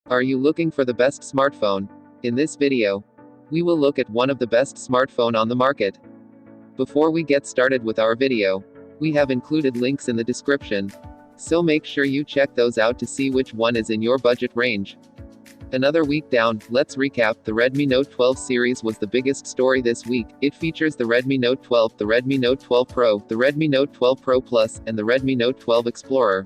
Are you looking for the best smartphone? In this video, we will look at one of the best smartphone on the market. Before we get started with our video, we have included links in the description, so make sure you check those out to see which one is in your budget range. Another week down, let's recap. The Redmi Note 12 series was the biggest story this week. It features the Redmi Note 12, the Redmi Note 12 Pro, the Redmi Note 12 Pro Plus, and the Redmi Note 12 Explorer.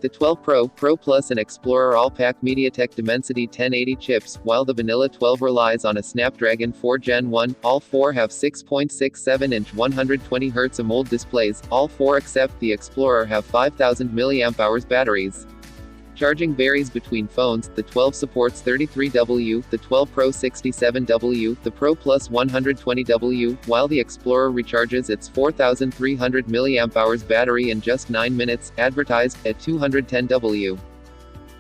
The 12 Pro, Pro Plus and Explorer all pack MediaTek Dimensity 1080 chips, while the vanilla 12 relies on a Snapdragon 4 Gen 1. All four have 6.67-inch 120Hz AMOLED displays. All four except the Explorer have 5000 mAh batteries. Charging varies between phones. The 12 supports 33W, the 12 Pro 67W, the Pro Plus 120W, while the Explorer recharges its 4300 mAh battery in just 9 minutes, advertised at 210W.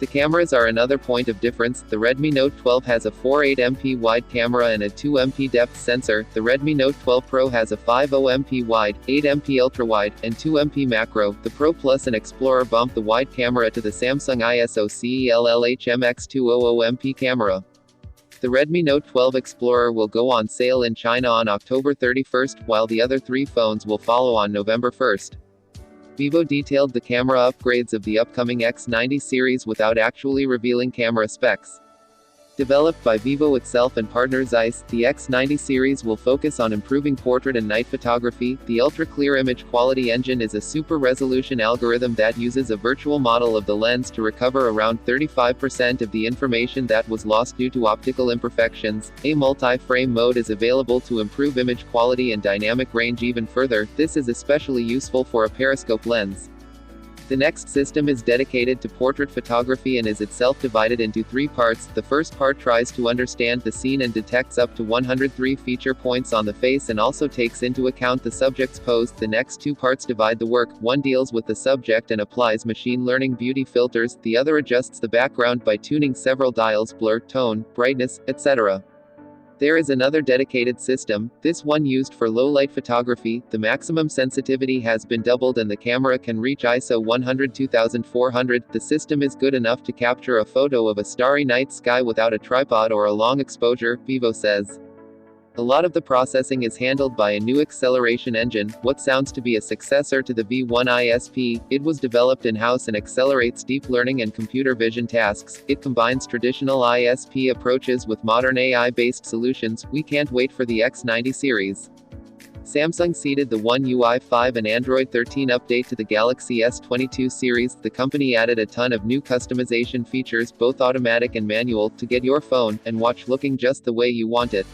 The cameras are another point of difference. The Redmi Note 12 has a 4.8MP wide camera and a 2MP depth sensor. The Redmi Note 12 Pro has a 5.0MP wide, 8MP ultrawide, and 2MP macro. The Pro Plus and Explorer bump the wide camera to the Samsung ISO CELLHMX200MP camera. The Redmi Note 12 Explorer will go on sale in China on October 31st, while the other three phones will follow on November 1st. Vivo detailed the camera upgrades of the upcoming X90 series without actually revealing camera specs. Developed by Vivo itself and partner Zeiss, the X90 series will focus on improving portrait and night photography. The ultra-clear image quality engine is a super-resolution algorithm that uses a virtual model of the lens to recover around 35% of the information that was lost due to optical imperfections. A multi-frame mode is available to improve image quality and dynamic range even further. This is especially useful for a periscope lens. The next system is dedicated to portrait photography and is itself divided into three parts. The first part tries to understand the scene and detects up to 103 feature points on the face and also takes into account the subject's pose. The next two parts divide the work. One deals with the subject and applies machine learning beauty filters, the other adjusts the background by tuning several dials, blur, tone, brightness, etc. There is another dedicated system, this one used for low-light photography. The maximum sensitivity has been doubled and the camera can reach ISO 100-2400. The system is good enough to capture a photo of a starry night sky without a tripod or a long exposure, Vivo says. A lot of the processing is handled by a new acceleration engine, what sounds to be a successor to the V1 ISP. It was developed in-house and accelerates deep learning and computer vision tasks. It combines traditional ISP approaches with modern AI-based solutions. We can't wait for the X90 series. Samsung seeded the One UI 5 and Android 13 update to the Galaxy S22 series. The company added a ton of new customization features, both automatic and manual, to get your phone and watch looking just the way you want it.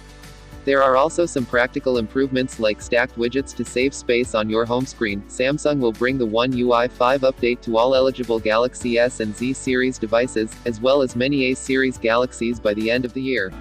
There are also some practical improvements like stacked widgets to save space on your home screen. Samsung will bring the One UI 5 update to all eligible Galaxy S and Z series devices, as well as many A series Galaxies by the end of the year.